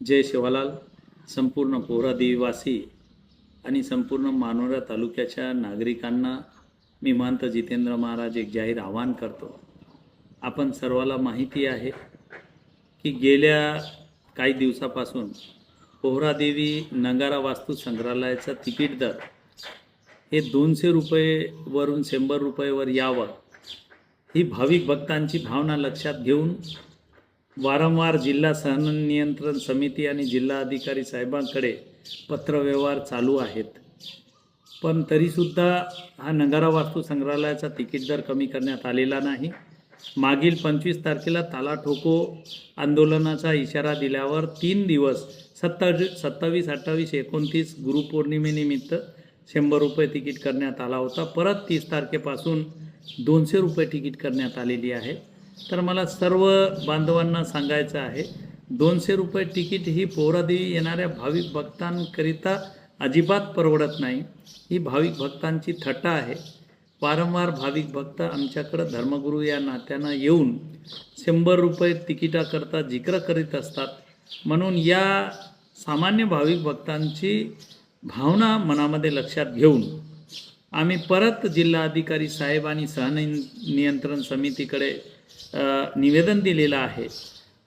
जय शिवालाल. संपूर्ण पोहरा देवीवासी आणि संपूर्ण मानोरा तालुक्याच्या नागरिकांना मी महंत जितेंद्र महाराज एक जाहीर आवाहन करतो. आपण सर्वाला माहिती आहे की गेल्या काही दिवसापासून पोहरा देवी नगारा वास्तू संग्रहालयाचा तिकीट दर हे 200 रुपये वरून 100 रुपयेवर यावं ही भाविक भक्तांची भावना लक्षात घेऊन वारंवार जिल्हा सहनियंत्रण समिती आणि जिल्हा अधिकारी साहेबांकडे पत्रव्यवहार चालू आहेत. पण तरीसुद्धा हा नगारा वास्तू संग्रहालयाचा तिकीट दर कमी करण्यात आलेला नाही. मागील 25 तारखेला ताला ठोको आंदोलनाचा इशारा दिल्यावर 3 दिवस 27, 28, 29 गुरुपौर्णिमेनिमित्त 100 रुपये तिकीट करण्यात आला होता. परत 30 तारखेपासून 200 रुपये तिकीट करण्यात आलेली आहे. तर मला सर्व बांधवांना सांगायचं आहे, 200 रुपये तिकीट ही पोहरादेवी येणाऱ्या भाविक भक्तांकरिता अजिबात परवडत नाही. ही भाविक भक्तांची थट्टा आहे. वारंवार भाविक भक्त आमच्याकडं धर्मगुरू या नात्यानं येऊन 100 रुपये तिकिटाकरता जिक्र करीत असतात. म्हणून या सामान्य भाविक भक्तांची भावना मनामध्ये लक्षात घेऊन आम्ही परत जिल्हा अधिकारी साहेब आणि सहनियंत्रण समितीकडे निवेदन दिलेलं आहे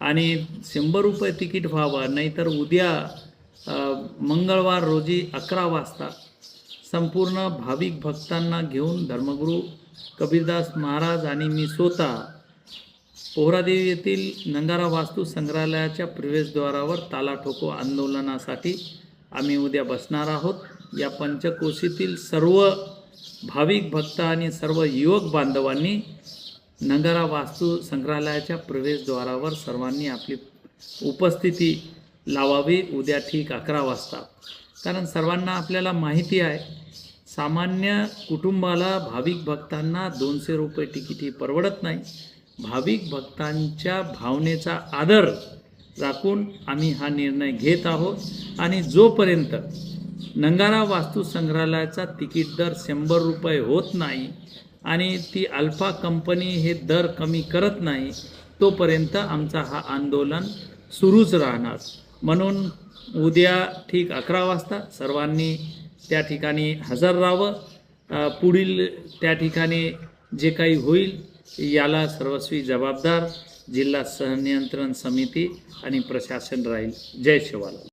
आणि 100 रुपये तिकीट व्हावं. नाहीतर उद्या मंगळवार रोजी 11 वाजता संपूर्ण भाविक भक्तांना घेऊन धर्मगुरू कबीरदास महाराज आणि मी स्वतः पोहरादेवी येथील नगारा वास्तू संग्रहालयाच्या प्रवेशद्वारावर ताला ठोको आंदोलनासाठी आम्ही उद्या बसणार आहोत. या पंचकोशीतील सर्व भाविक भक्त आणि सर्व युवक बांधवांनी नगारा वास्तू संग्रहालयाच्या प्रवेशद्वारावर सर्वांनी आपली उपस्थिती लावावी उद्या ठीक 11 वाजता. कारण सर्वांना आपल्याला माहिती आहे, सामान्य कुटुंबाला भाविक भक्तांना 200 रुपये तिकीट ही परवडत नाही. भाविक भक्तांच्या भावनेचा आदर राखून आम्ही हा निर्णय घेत आहोत आणि जोपर्यंत नगारा वास्तू संग्रहालयाचा तिकीट दर 100 रुपये होत नाही आणि ती अल्फा कंपनी हे दर कमी करत नाही, तोपर्यंत आमचा हा आंदोलन सुरूच राहणार. म्हणून उद्या ठीक 11 वाजता सर्वांनी त्या ठिकाणी हजर राहावं. पुढील त्या ठिकाणी जे काही होईल याला सर्वस्वी जबाबदार जिल्हा सहनियंत्रण समिती आणि प्रशासन राहील. जय शिवालाल.